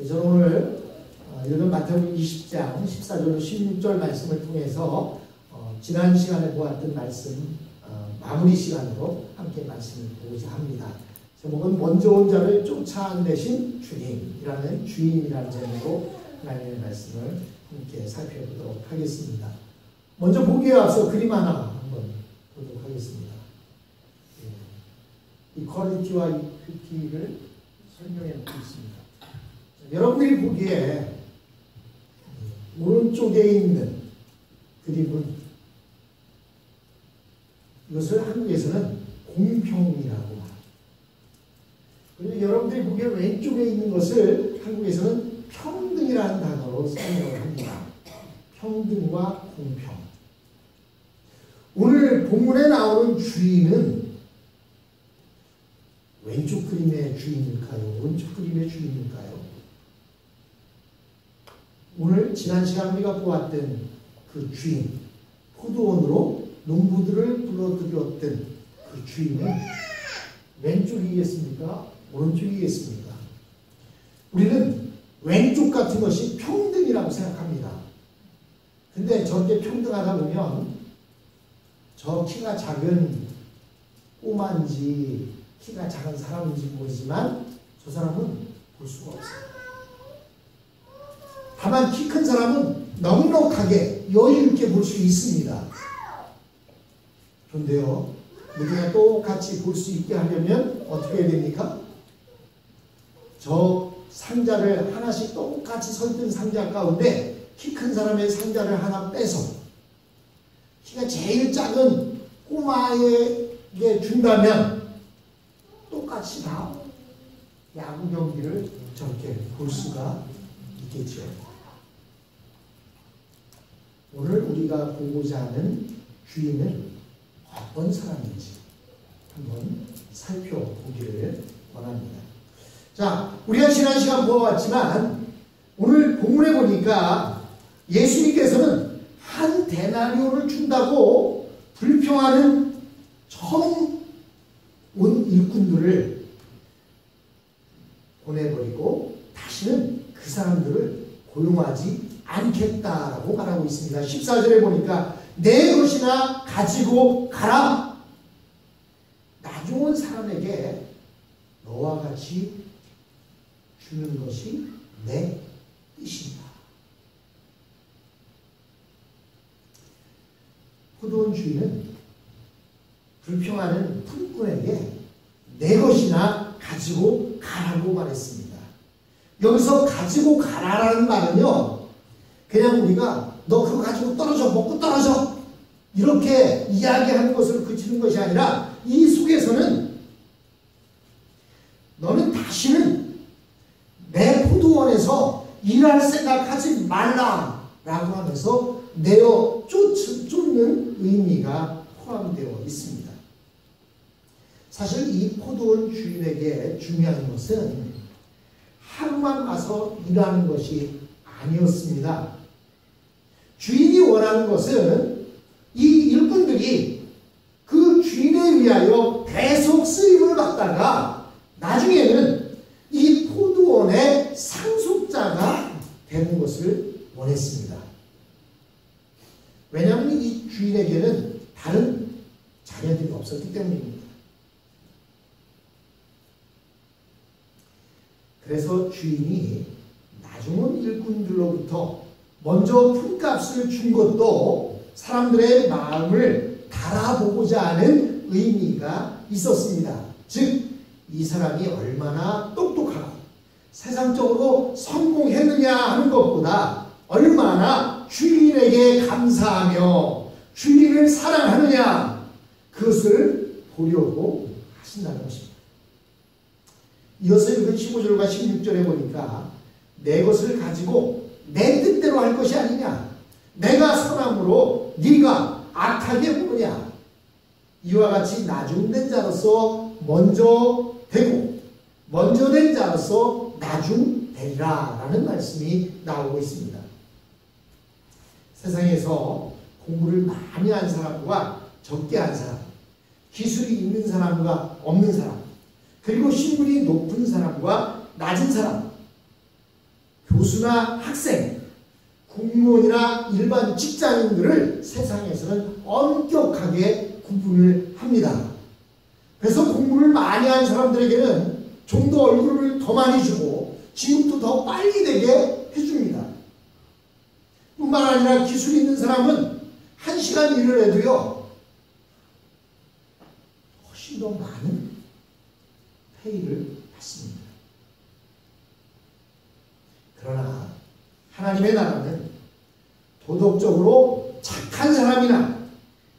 저는 오늘 읽은 마태복음 20장 14절 16절 말씀을 통해서 지난 시간에 보았던 말씀 마무리 시간으로 함께 말씀을 보고자 합니다. 제목은 먼저 온 자를 쫓아내신 주님이라는 주인이라는 제목으로 하나님의 말씀을 함께 살펴보도록 하겠습니다. 먼저 보기에 앞서 그림 하나 한번 보도록 하겠습니다. 이퀄리티와 이퀴티를 설명해 놓고 있습니다. 여러분들이 보기에 오른쪽에 있는 그림은 이것을 한국에서는 공평이라고 합니다. 그리고 여러분들이 보기에 왼쪽에 있는 것을 한국에서는 평등이라는 단어로 설명을 합니다. 평등과 공평. 오늘 본문에 나오는 주인은 왼쪽 그림의 주인일까요? 오른쪽 그림의 주인일까요? 오늘 지난 시간 우리가 보았던 그 주인, 포도원으로 농부들을 불러들였던 그 주인은 왼쪽이겠습니까? 오른쪽이겠습니까? 우리는 왼쪽 같은 것이 평등이라고 생각합니다. 근데 저렇게 평등하다 보면 저 키가 작은 꼬마인지 키가 작은 사람인지 모르지만 저 사람은 볼 수가 없어요. 다만 키 큰 사람은 넉넉하게 여유 있게 볼 수 있습니다. 그런데요, 모두가 똑같이 볼 수 있게 하려면 어떻게 해야 됩니까? 저 상자를 하나씩 똑같이 설든 상자 가운데 키 큰 사람의 상자를 하나 빼서 키가 제일 작은 꼬마에게 준다면 똑같이 다 야구 경기를 저렇게 볼 수가 있겠죠. 오늘 우리가 보고자 하는 주인은 어떤 사람인지 한번 살펴보기를 원합니다. 자, 우리가 지난 시간 보았지만 오늘 본문에 보니까 예수님께서는 한 데나리온을 준다고 불평하는 처음 온 일꾼들을 보내버리고 다시는 그 사람들을 고용하지 않겠다라고 말하고 있습니다. 14절에 보니까 내 것이나 가지고 가라. 나중 온 사람에게 너와 같이 주는 것이 내 뜻이다. 포도원 주인은 불평하는 품꾼에게 내 것이나 가지고 가라고 말했습니다. 여기서 가지고 가라라는 말은요, 그냥 우리가 너 그거 가지고 떨어져, 먹고 떨어져 이렇게 이야기하는 것을 그치는 것이 아니라 이 속에서는 너는 다시는 내 포도원에서 일할 생각하지 말라라고 하면서 내어 쫓는 의미가 포함되어 있습니다. 사실 이 포도원 주인에게 중요한 것은 하루만 가서 일하는 것이 아니었습니다. 주인이 원하는 것은 이 일꾼들이 그 주인에 의하여 계속 쓰임을 받다가 나중에는 이 포도원의 상속자가 되는 것을 원했습니다. 왜냐하면 이 주인에게는 다른 자녀들이 없었기 때문입니다. 그래서 주인이 나중 온 일꾼들로부터 먼저 품값을 준 것도 사람들의 마음을 달아보고자 하는 의미가 있었습니다. 즉, 이 사람이 얼마나 똑똑하고 세상적으로 성공했느냐 하는 것보다 얼마나 주인에게 감사하며 주인을 사랑하느냐 그것을 보려고 하신다는 것입니다. 이어서 읽은 15절과 16절에 보니까 내 것을 가지고 내 뜻대로 할 것이 아니냐, 내가 선함으로 네가 악하게 보느냐, 이와 같이 나중된 자로서 먼저 되고 먼저 된 자로서 나중되리라 라는 말씀이 나오고 있습니다. 세상에서 공부를 많이 한 사람과 적게 한 사람, 기술이 있는 사람과 없는 사람, 그리고 신분이 높은 사람과 낮은 사람, 교수나 학생, 공무원이나 일반 직장인들을 세상에서는 엄격하게 구분을 합니다. 그래서 공부를 많이 한 사람들에게는 좀 더 얼굴을 더 많이 주고 진급도 더 빨리 되게 해줍니다. 뿐만 아니라 기술이 있는 사람은 1시간 일을 해도요, 훨씬 더 많은 페이를 받습니다. 그러나 하나님의 나라는 도덕적으로 착한 사람이나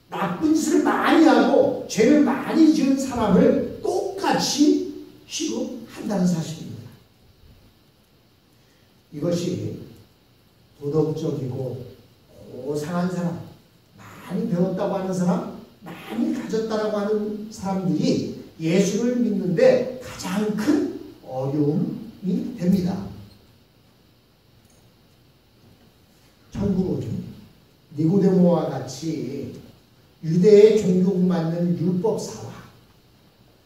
나쁜 짓을 많이 하고 죄를 많이 지은 사람을 똑같이 취급한다는 사실입니다. 이것이 도덕적이고 고상한 사람, 많이 배웠다고 하는 사람, 많이 가졌다고 하는 사람들이 예수를 믿는데 가장 큰 어려움이 됩니다. 천국은 니고데모와 같이 유대의 종교국 맞는 율법사와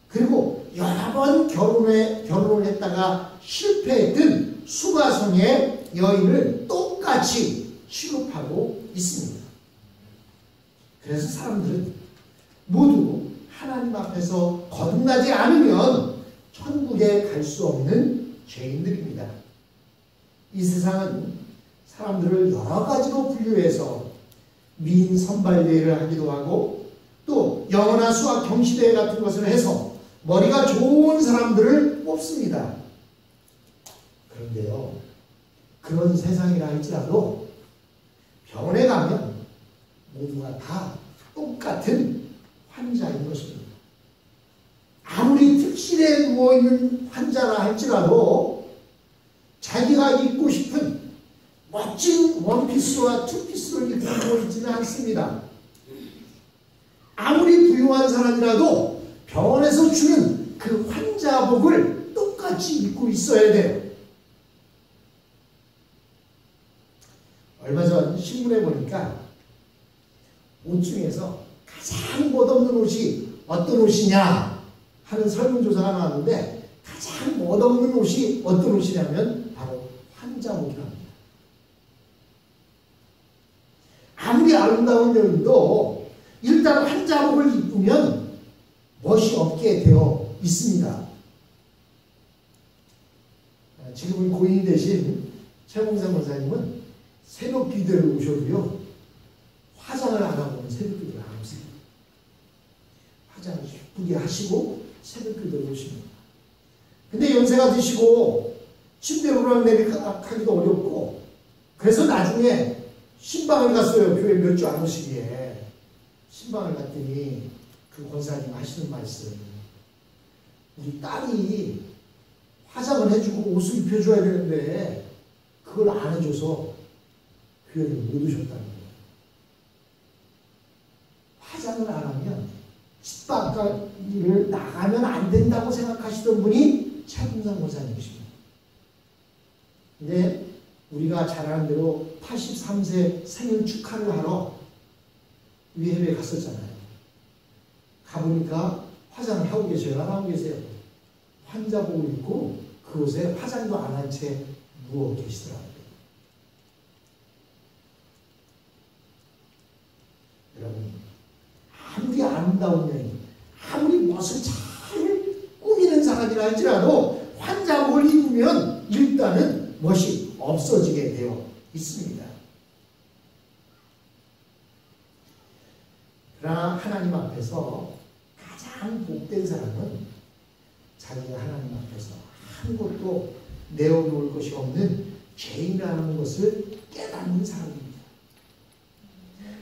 그리고 여러 번 결혼을 했다가 실패했던 수가성의 여인을 똑같이 취급하고 있습니다. 그래서 사람들은 모두 하나님 앞에서 거듭나지 않으면 천국에 갈 수 없는 죄인들입니다. 이 세상은 사람들을 여러 가지로 분류해서 미인 선발대회를 하기도 하고 또 영어나 수학 경시대회 같은 것을 해서 머리가 좋은 사람들을 뽑습니다. 그런데요, 그런 세상이라 할지라도 병원에 가면 모두가 다 똑같은 환자인 것입니다. 아무리 특실에 누워있는 환자라 할지라도 자기가 입고 싶은 멋진 원피스와 투피스를 입고 누워있지는 않습니다. 아무리 부유한 사람이라도 병원에서 주는 그 환자복을 똑같이 입고 있어야 돼요. 얼마 전 신문에 보니까 옷 중에서 가장 멋없는 옷이 어떤 옷이냐 하는 설문조사가 나왔는데 가장 멋없는 옷이 어떤 옷이냐면 바로 환자복이랍니다. 아무리 아름다운 여인도 일단 환자복을 입으면 멋이 없게 되어 있습니다. 지금은 고인이 되신 최봉상 권사님은 새벽 기도를 오셔도요, 화장을 안 하고는 새벽 기도를 안 오세요. 화장을 예쁘게 하시고 새벽 기도를 오십니다. 근데 연세가 드시고 침대로 오르락내리락하기도 어렵고 그래서 나중에 신방을 갔어요. 교회 몇 주 안 오시기에. 신방을 갔더니 그 권사님 하시는 말씀, 우리 딸이 화장을 해주고 옷을 입혀줘야 되는데 그걸 안 해줘서 교회를 못 오셨다는 거예요. 화장을 안 하면 집 밖을 나가면 안 된다고 생각하시던 분이 최봉상 권사님이십니다. 근데 우리가 잘 아는 대로 83세 생일 축하를 하러 위해에 갔었잖아요. 가보니까 화장을 하고 계셔요? 안 하고 계세요? 환자복을 입고 그곳에 화장도 안 한 채 누워 계시더라고요. 여러분, 아무리 아름다운 여인, 아무리 멋을 잘 꾸미는 사람이라 할지라도 환자복을 입으면 일단은 멋이 없어지게 되어 있습니다. 그러나 하나님 앞에서 가장 복된 사람은 자기가 하나님 앞에서 아무것도 내어놓을 것이 없는 죄인이라는 것을 깨닫는 사람입니다.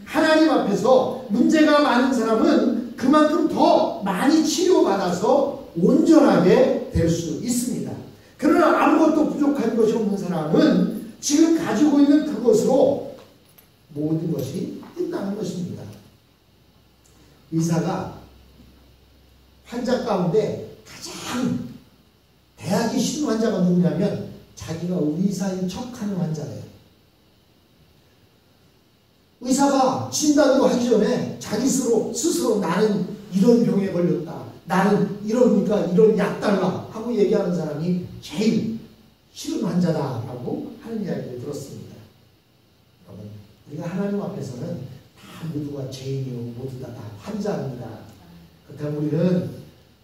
하나님 앞에서 문제가 많은 사람은 그만큼 더 많이 치료받아서 온전하게 될 수 있습니다. 그러나 아무것도 부족한 것이 없는 사람은 지금 가지고 있는 그것으로 모든 것이 끝나는 것입니다. 의사가 환자 가운데 가장 대하기 싫은 환자가 누구냐면 자기가 의사인 척하는 환자예요. 의사가 진단도 하기 전에 자기 스스로 나는 이런 병에 걸렸다, 나는 이러니까 이런 약 달라 하고 얘기하는 사람이 제일 실은 환자다라고 하는 이야기를 들었습니다. 여러분, 우리가 하나님 앞에서는 다 모두가 죄인이고 모두 다 환자입니다. 그렇다면 우리는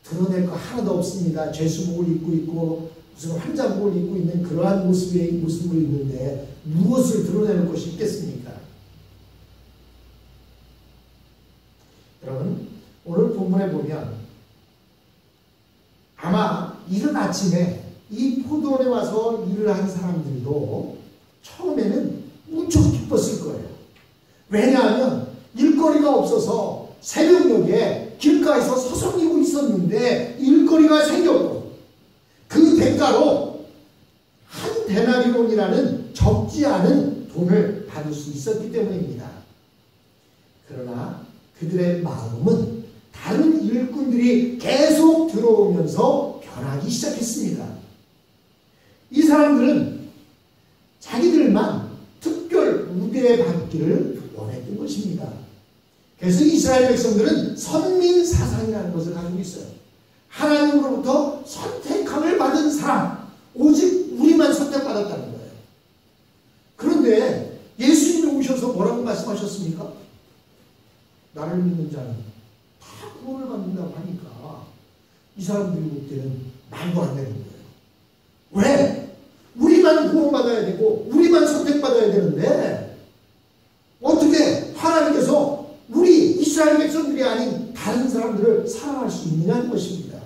드러낼 거 하나도 없습니다. 죄수복을 입고 있고 무슨 환자복을 입고 있는 그러한 모습을 입는데 무엇을 드러내는 것이 있겠습니까? 여러분, 오늘 본문에 보면 아마 이른 아침에 이 포도원에 와서 일을 한 사람들도 처음에는 무척 기뻤을 거예요. 왜냐하면 일거리가 없어서 새벽녘에 길가에서 서성이고 있었는데 일거리가 생겼고 그 대가로 한 데나리온이라는 적지 않은 돈을 받을 수 있었기 때문입니다. 그러나 그들의 마음은 다른 일꾼들이 계속 들어오면서 변하기 시작했습니다. 이 사람들은 자기들만 특별 우대 받기를 원했던 것입니다. 그래서 이스라엘 백성들은 선민 사상이라는 것을 가지고 있어요. 하나님으로부터 선택함을 받은 사람, 오직 우리만 선택받았다는 거예요. 그런데 예수님이 오셔서 뭐라고 말씀하셨습니까? 나를 믿는 자는 다 구원을 받는다고 하니까 이 사람들이 볼 때는 말도 안 되는 거예요. 왜? 우리만 구원받아야 되고 우리만 선택받아야 되는데 어떻게 하나님께서 우리 이스라엘 백성들이 아닌 다른 사람들을 사랑할 수 있느냐는 것입니다.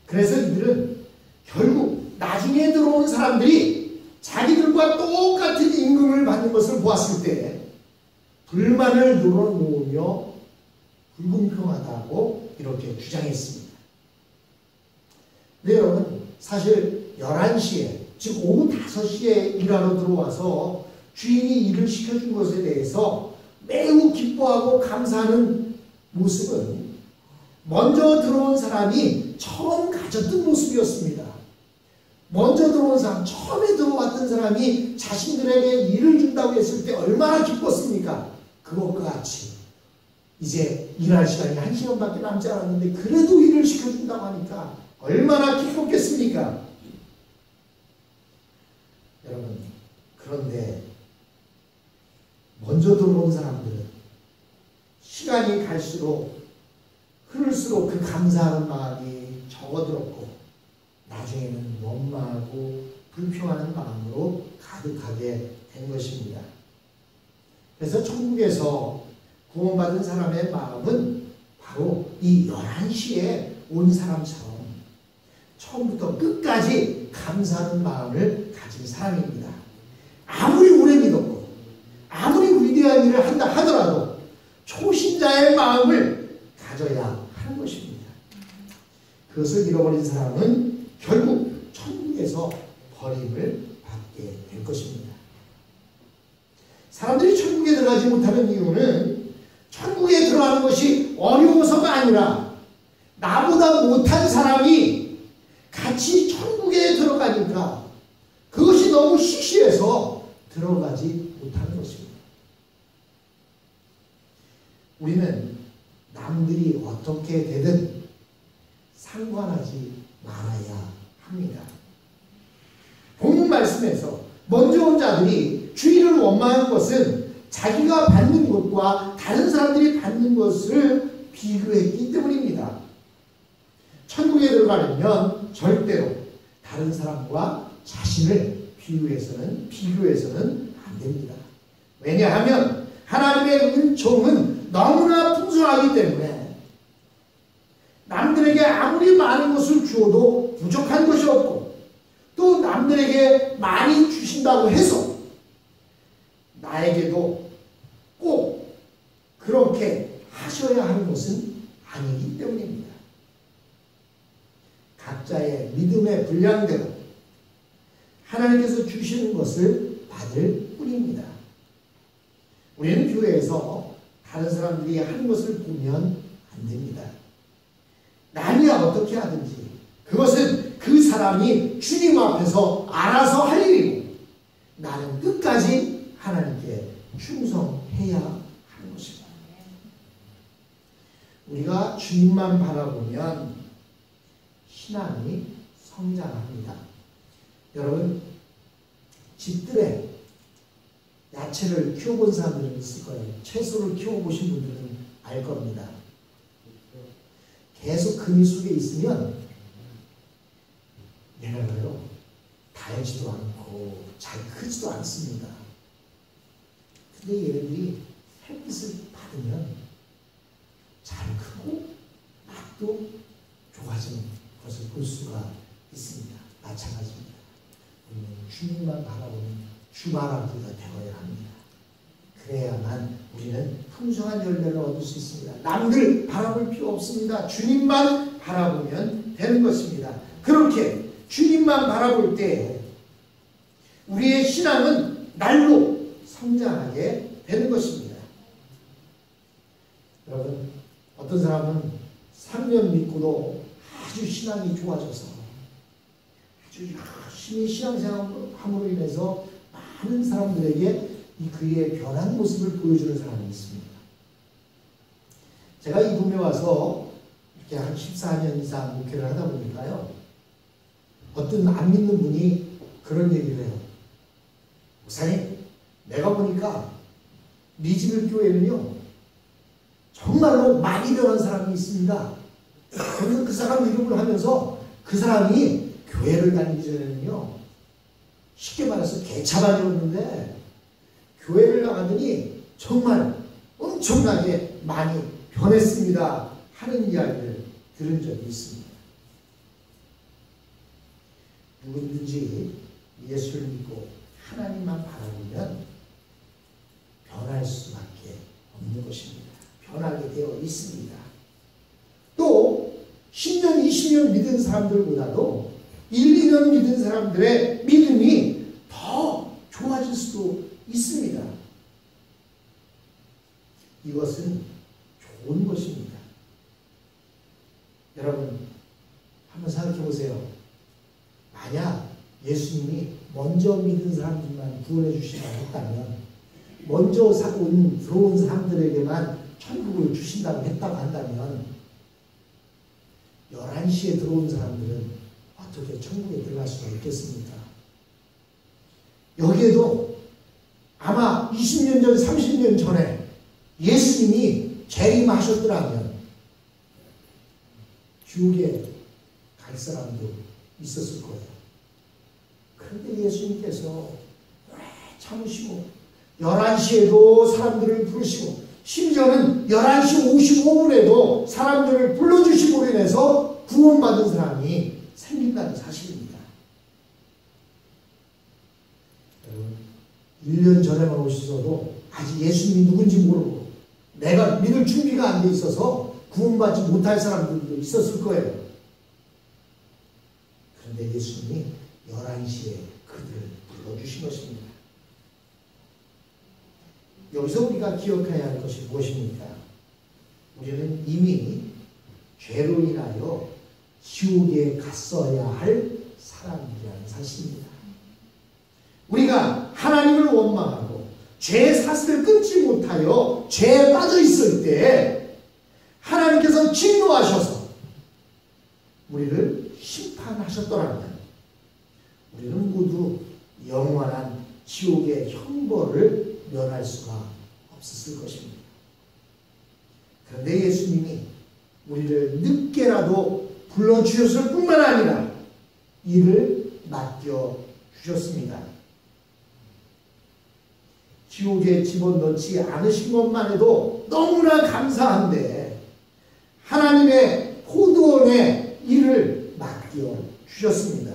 그래서 이들은 결국 나중에 들어온 사람들이 자기들과 똑같은 임금을 받는 것을 보았을 때 불만을 늘어놓으며 불공평하다고 이렇게 주장했습니다. 네, 여러분, 사실 11시에 즉 오후 5시에 일하러 들어와서 주인이 일을 시켜준 것에 대해서 매우 기뻐하고 감사하는 모습은 먼저 들어온 사람이 처음 가졌던 모습이었습니다. 먼저 들어온 사람, 처음에 들어왔던 사람이 자신들에게 일을 준다고 했을 때 얼마나 기뻤습니까? 그것과 같이 이제 일할 시간이 1시간밖에 남지 않았는데 그래도 일을 시켜준다고 하니까 얼마나 기뻤겠습니까? 여러분, 그런데 먼저 들어온 사람들은 시간이 갈수록 흐를수록 그 감사하는 마음이 적어들었고 나중에는 원망하고 불평하는 마음으로 가득하게 된 것입니다. 그래서 천국에서 구원받은 사람의 마음은 바로 이 11시에 온 사람처럼 처음부터 끝까지 감사하는 마음을 가진 사람입니다. 아무리 오래 믿었고 아무리 위대한 일을 한다 하더라도 초신자의 마음을 가져야 하는 것입니다. 그것을 잃어버린 사람은 결국 천국에서 버림을 받게 될 것입니다. 사람들이 천국에 들어가지 못하는 이유는 천국에 들어가는 것이 어려워서가 아니라 나보다 못한 사람이 같이 천국에 들어가니까 그것이 너무 시시해서 들어가지 못하는 것입니다. 우리는 남들이 어떻게 되든 상관하지 말아야 합니다. 본문 말씀에서 먼저 온 자들이 주인을 원망한 것은 자기가 받는 것과 다른 사람들이 받는 것을 비교했기 때문입니다. 천국에 들어가려면 절대로 다른 사람과 자신을 비교해서는 안 됩니다. 왜냐하면 하나님의 은총은 너무나 풍성하기 때문에 남들에게 아무리 많은 것을 주어도 부족한 것이 없고 또 남들에게 많이 주신다고 해서 나에게도 꼭 그렇게 하셔야 하는 것은 아니기 때문입니다. 각자의 믿음의 분량대로 하나님께서 주시는 것을 받을 뿐입니다. 우리는 교회에서 다른 사람들이 하는 것을 보면 안 됩니다. 남이 어떻게 하든지 그것은 그 사람이 주님 앞에서 알아서 할 일이고 나는 끝까지 하나님께 충성해야 하는 것입니다. 우리가 주님만 바라보면 신앙이 성장합니다. 여러분, 집들에 야채를 키워본 사람들은 있을 거예요. 채소를 키워보신 분들은 알 겁니다. 계속 그늘 속에 있으면 얘네가요 달지도 않고 잘 크지도 않습니다. 근데 얘네들이 햇빛을 받으면 잘 크고 맛도 좋아지는 것을 볼 수가 있습니다. 마찬가지입니다. 우리는 주님만 바라보는 주바라기가 되어야 합니다. 그래야만 우리는 풍성한 열매를 얻을 수 있습니다. 남들 바라볼 필요 없습니다. 주님만 바라보면 되는 것입니다. 그렇게 주님만 바라볼 때 우리의 신앙은 날로 성장하게 되는 것입니다. 여러분, 어떤 사람은 3년 믿고도 아주 신앙이 좋아져서 아주 열심히 신앙생활함으로 인해서 많은 사람들에게 이 그의 변한 모습을 보여주는 사람이 있습니다. 제가 이 동네 와서 이렇게 한 14년 이상 목회를 하다 보니까요, 어떤 안 믿는 분이 그런 얘기를 해요. 목사님, 내가 보니까 리즈벨 교회는요 정말로 많이 변한 사람이 있습니다. 그래서 그 사람 이름을 하면서 그 사람이 교회를 다니기 전에는요 쉽게 말해서 개차반이었는데 교회를 나가더니 정말 엄청나게 많이 변했습니다 하는 이야기를 들은 적이 있습니다. 누구든지 예수를 믿고 하나님만 바라보면 변할 수밖에 없는 것입니다. 변하게 되어 있습니다. 또 10년, 20년 믿은 사람들보다도 1, 2년 믿은 사람들의 믿음이 더 좋아질 수도 있습니다. 이것은 좋은 것입니다. 여러분, 한번 생각해 보세요. 만약 예수님이 먼저 믿은 사람들만 구원해 주신다고 했다면, 먼저 들어온 사람들에게만 천국을 주신다고 했다고 한다면 11시에 들어온 사람들은 어떻게 천국에 들어갈 수가 있겠습니까? 여기에도 아마 20년 전, 30년 전에 예수님이 재림하셨더라면 지옥에 갈 사람도 있었을 거예요. 그런데 예수님께서 오래 참으시고 11시에도 사람들을 부르시고 심지어는 11시 55분에도 사람들을 불러주심으로 인해서 구원받은 사람이 생긴다는 사실입니다. 여러분, 1년 전에만 오셔서도 아직 예수님이 누군지 모르고 내가 믿을 준비가 안 돼 있어서 구원받지 못할 사람들도 있었을 거예요. 그런데 예수님이 11시에 그들을 불러주신 것입니다. 여기서 우리가 기억해야 할 것이 무엇입니까? 우리는 이미 죄로 인하여 지옥에 갔어야 할 사람이라는 사실입니다. 우리가 하나님을 원망하고 죄 사슬을 끊지 못하여 죄에 빠져 있을 때 하나님께서 진노하셔서 우리를 심판하셨더라면 우리는 모두 영원한 지옥의 형벌을 면할 수가 없었을 것입니다. 그런데 예수님이 우리를 늦게라도 불러주셨을 뿐만 아니라 이를 맡겨주셨습니다. 지옥에 집어넣지 않으신 것만 해도 너무나 감사한데 하나님의 포도원에 이를 맡겨주셨습니다.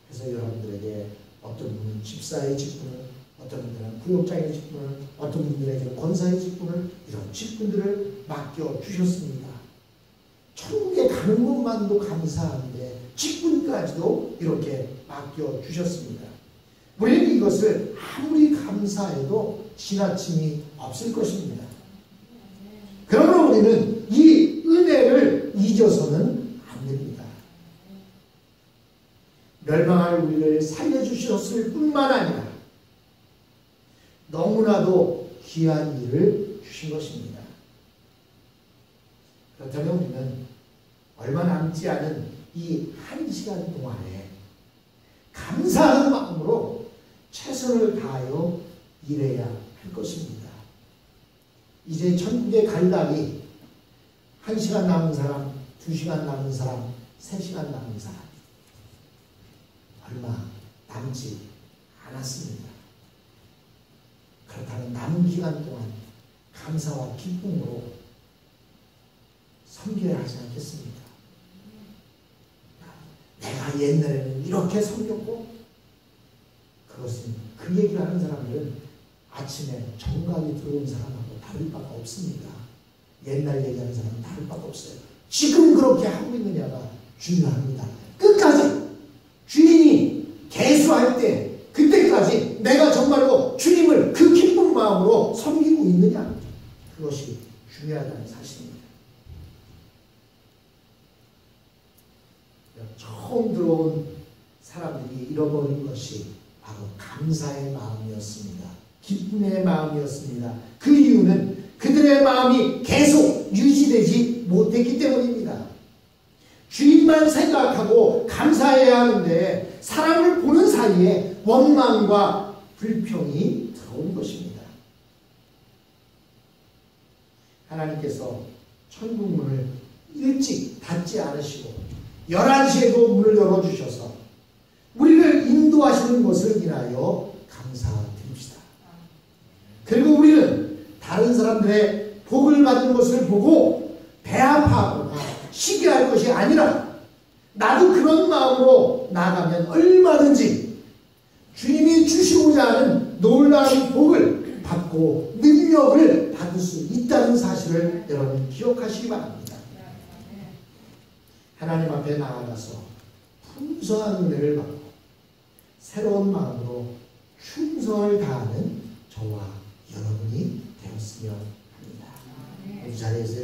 그래서 여러분들에게 어떤 분은 집사의 직분을, 어떤 분들은 구역장의 직분을, 어떤 분들에게 권사의 직분을, 이런 직분들을 맡겨주셨습니다. 천국에 가는 것만도 감사한데 직분까지도 이렇게 맡겨주셨습니다. 우리는 이것을 아무리 감사해도 지나침이 없을 것입니다. 그러나 우리는 이 은혜를 잊어서는 안 됩니다. 멸망할 우리를 살려주셨을 뿐만 아니라 너무나도 귀한 일을 주신 것입니다. 그렇다면 우리는 얼마 남지 않은 이 1시간 동안에 감사하는 마음으로 최선을 다하여 일해야 할 것입니다. 이제 천국에 갈 날이 1시간 남은 사람, 2시간 남은 사람, 3시간 남은 사람 얼마 남지 않았습니다. 그렇다면 남은 기간 동안 감사와 기쁨으로 섬겨야 하지 않겠습니까? 내가 옛날에는 이렇게 섬겼고, 그것은 그 얘기를 하는 사람들은 아침에 정각이 들어온 사람하고 다를 바가 없습니다. 옛날 얘기하는 사람은 다를 바가 없어요. 지금 그렇게 하고 있느냐가 중요합니다. 끝까지 주인이 계수할 때 그때까지 내가 정말로 주님을 그 기쁜 마음으로 섬기고 있느냐, 그것이 중요하다는 사실입니다. 처음 들어온 사람들이 잃어버린 것이 바로 감사의 마음이었습니다. 기쁨의 마음이었습니다. 그 이유는 그들의 마음이 계속 유지되지 못했기 때문입니다. 주인만 생각하고 감사해야 하는데 사람을 보는 사이에 원망과 불평이 들어온 것입니다. 하나님께서 천국 문을 일찍 닫지 않으시고 11시에도 문을 열어주셔서 우리를 인도하시는 것을 인하여 감사드립시다. 그리고 우리는 다른 사람들의 복을 받는 것을 보고 배 아파하거나 시기할 것이 아니라 나도 그런 마음으로 나가면 얼마든지 주님이 주시고자 하는 놀라운 복을 받고 능력을 받을 수 있다는 사실을 여러분 기억하시기 바랍니다. 하나님 앞에 나아가서 풍성한 은혜를 받고 새로운 마음으로 충성을 다하는 저와 여러분이 되었으면 합니다. 우리 자리에서